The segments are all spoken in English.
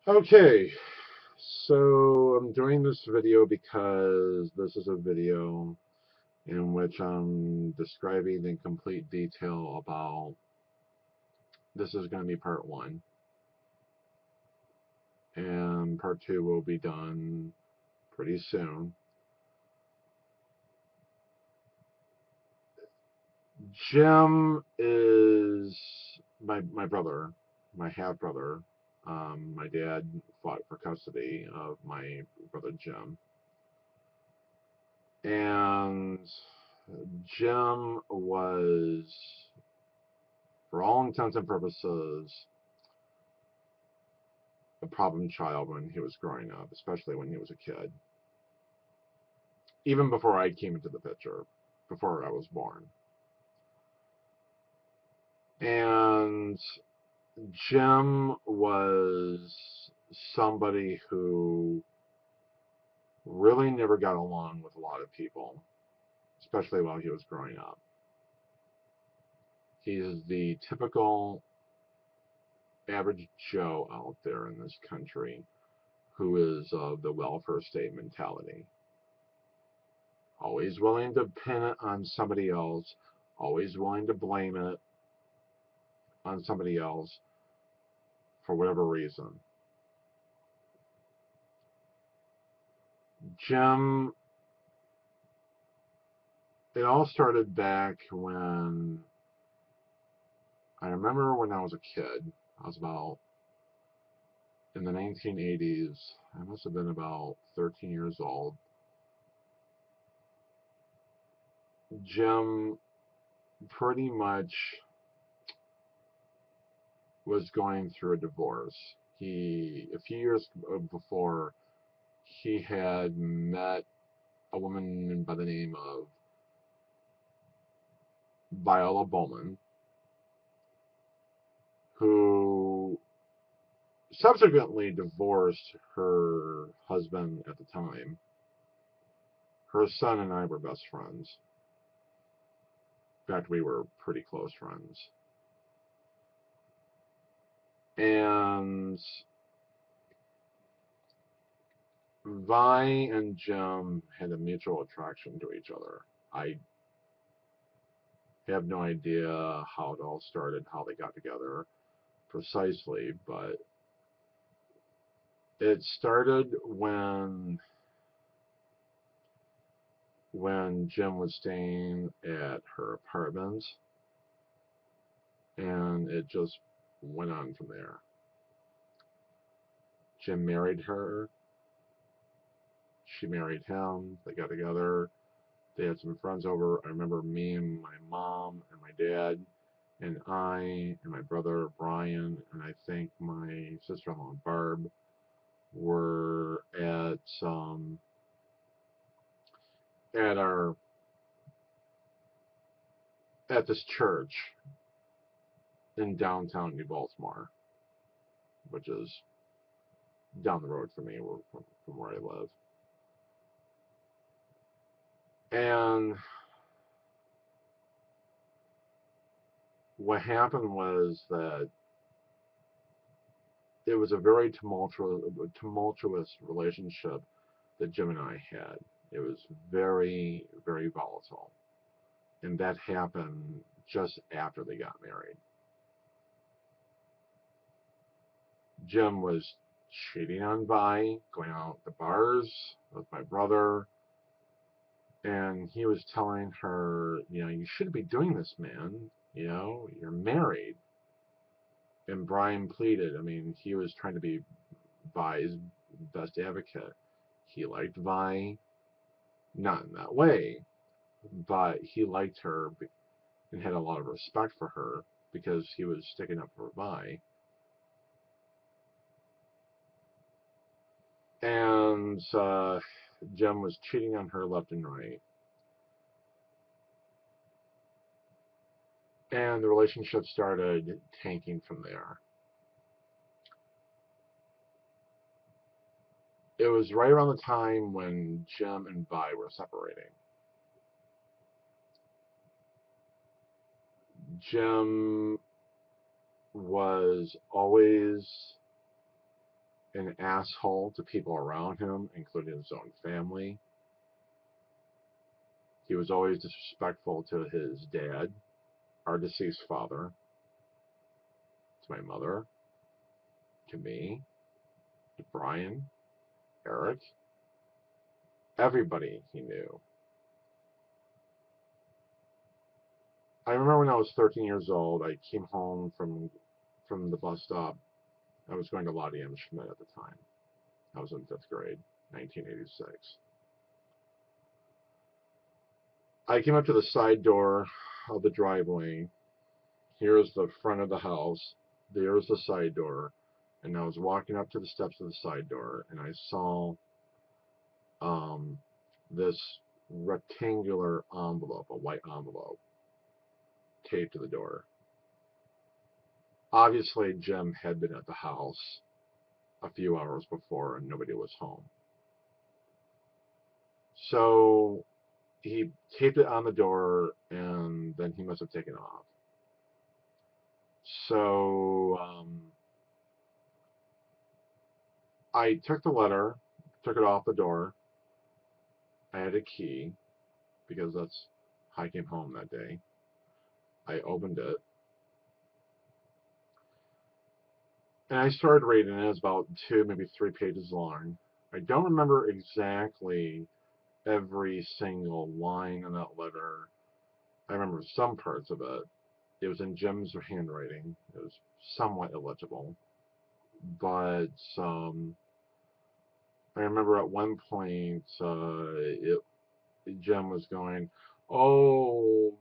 Okay, so I'm doing this video because this is a video in which I'm describing in complete detail about this is going to be part one, and part two will be done pretty soon. Jim is my brother, my half brother. My dad fought for custody of my brother Jim, and Jim was, for all intents and purposes, a problem child when he was growing up, especially when he was a kid. Even before I came into the picture, before I was born. And Jim was somebody who really never got along with a lot of people, especially while he was growing up. He's the typical average Joe out there in this country who is of the welfare state mentality. Always willing to pin it on somebody else, always willing to blame it on somebody else for whatever reason. Jim, it all started back when I remember when I was a kid. I was about in the 1980s. I must have been about 13 years old. Jim pretty much was going through a divorce. A few years before, he had met a woman by the name of Viola Bowman, who subsequently divorced her husband at the time. Her son and I were best friends. In fact, we were pretty close friends. And Vi and Jim had a mutual attraction to each other. I have no idea how it all started, how they got together precisely, but it started when Jim was staying at her apartment, and it just went on from there. Jim married her. She married him. They got together. They had some friends over. I remember me and my mom and my dad and I and my brother Brian and I think my sister-in-law Barb were at our at this church in downtown New Baltimore, which is down the road from me, from where I live. And what happened was that it was a very tumultuous relationship that Jim and I had. It was very, very volatile. And that happened just after they got married. Jim was cheating on Vi, going out to bars with my brother, and he was telling her, you shouldn't be doing this, man. You're married. And Brian pleaded. I mean, he was trying to be Vi's best advocate. He liked Vi, not in that way, but he liked her and had a lot of respect for her because he was sticking up for Vi. And Jem was cheating on her left and right. And the relationship started tanking from there. It was right around the time when Jem and Vi were separating. Jem was always an asshole to people around him, including his own family. He was always disrespectful to his dad, our deceased father, to my mother, to me, to Brian, Eric, everybody he knew. I remember when I was 13 years old, I came home from the bus stop. I was going to Lottie M. Schmidt at the time. I was in 5th grade, 1986. I came up to the side door of the driveway. Here's the front of the house. There's the side door. And I was walking up to the steps of the side door, and I saw this rectangular envelope, a white envelope, taped to the door. Obviously, Jim had been at the house a few hours before, and nobody was home. So he taped it on the door, and then he must have taken off. So I took the letter, took it off the door. I had a key, because that's how I came home that day. I opened it, and I started reading it. It was about 2, maybe 3 pages long. I don't remember exactly every single line in that letter. I remember some parts of it. It was in Jim's handwriting. It was somewhat illegible. But I remember at one point Jim was going, "Oh,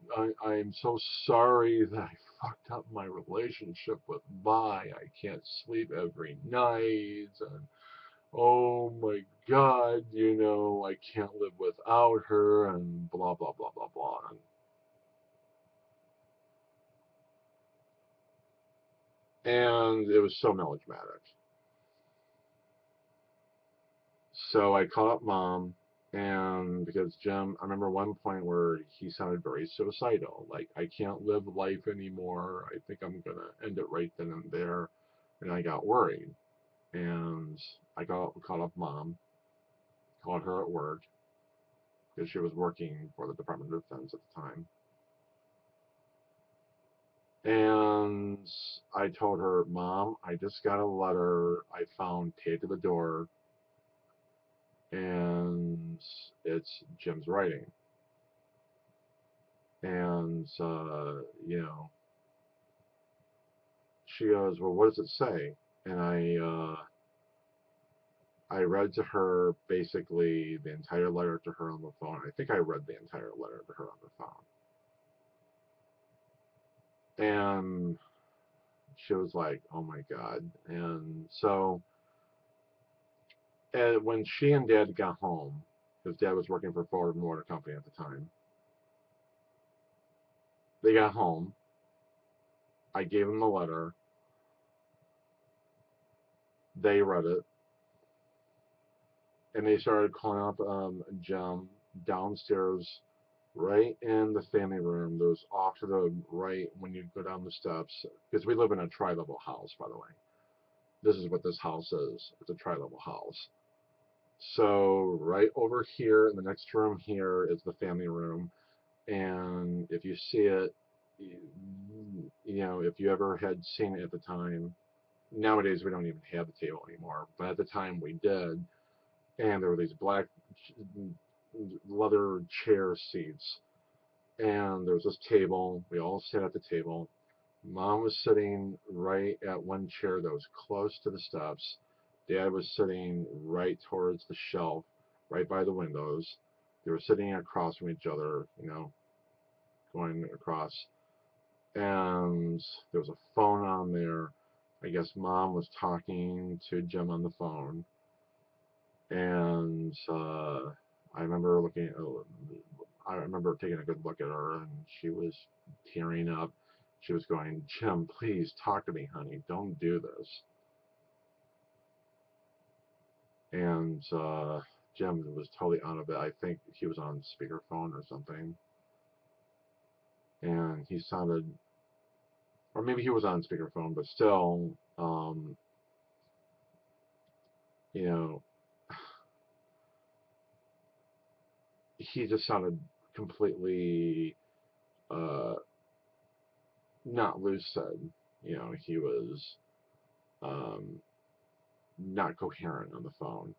I'm so sorry that I fucked up my relationship with Vi. I can't sleep every night. And oh my God, I can't live without her," and blah, blah, blah, blah, blah. And it was so melodramatic. So I called up Mom, and because Jim, I remember one point where he sounded very suicidal, like, "I can't live life anymore. I think I'm going to end it right then and there." And I got worried. And I called up Mom, called her at work, because she was working for the Department of Defense at the time. And I told her, "Mom, I just got a letter I found taped to the door, and it's Jim's writing." And, she goes, "Well, what does it say?" And I read to her basically the entire letter to her on the phone. I think I read the entire letter to her on the phone. And she was like, "Oh my God." And so, when she and Dad got home, because Dad was working for Ford Motor Company at the time, they got home. I gave them the letter. They read it, and they started calling up Jim downstairs, right in the family room. There's off to the right when you go down the steps, because we live in a tri-level house, by the way. This is what this house is. It's a tri-level house. So right over here in the next room here is the family room, and if you see it, if you ever had seen it at the time, nowadays we don't even have the table anymore, but at the time we did, and there were these black leather chair seats, and there was this table. We all sat at the table. Mom was sitting right at one chair that was close to the steps. Dad was sitting right towards the shelf, right by the windows. They were sitting across from each other, going across. And there was a phone on there. I guess Mom was talking to Jim on the phone. And I remember I remember taking a good look at her, and she was tearing up. She was going, "Jim, please talk to me, honey. Don't do this." And Jim was totally out of it. I think he was on speakerphone or something. And he sounded, or maybe he was on speakerphone, but still, you know, he just sounded completely not lucid. He was um, not coherent on the phone.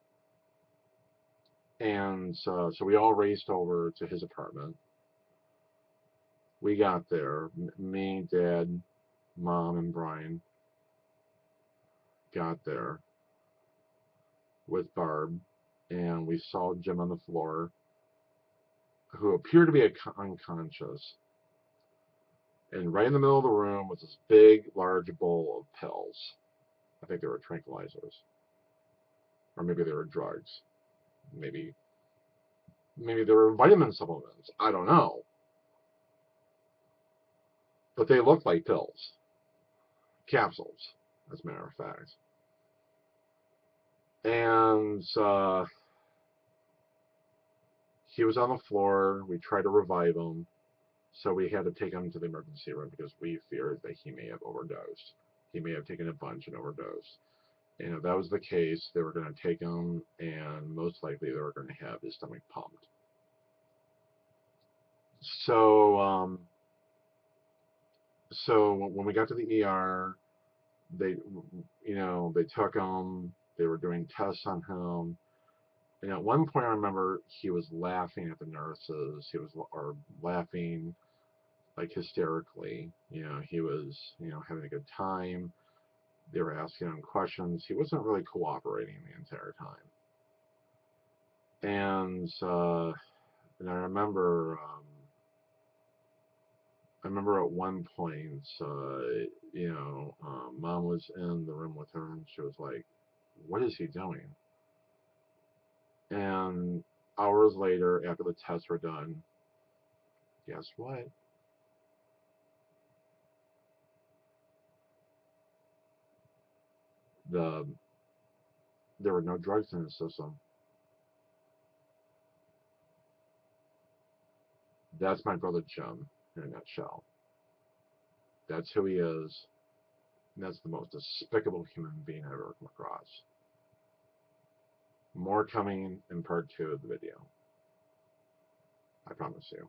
And so we all raced over to his apartment. We got there. Me, Dad, Mom, and Brian got there with Barb, and we saw Jim on the floor, who appeared to be unconscious. And right in the middle of the room was this big, large bowl of pills. I think they were tranquilizers, or maybe they were drugs. Maybe they were vitamin supplements. I don't know, but they looked like pills, capsules, as a matter of fact. And he was on the floor. We tried to revive him, so we had to take him to the emergency room because we feared that he may have overdosed. He may have taken a bunch and overdosed. And if that was the case, they were going to take him, and most likely they were going to have his stomach pumped. So, when we got to the ER, they, they took him. They were doing tests on him. And at one point, I remember he was laughing at the nurses. He was laughing like hysterically. He was, having a good time. They were asking him questions. He wasn't really cooperating the entire time. And I remember, at one point, Mom was in the room with her, and she was like, "What is he doing?" And hours later, after the tests were done, guess what? The There were no drugs in his system. That's my brother Jim in a nutshell. That's who he is. And that's the most despicable human being I've ever come across. More coming in part 2 of the video. I promise you.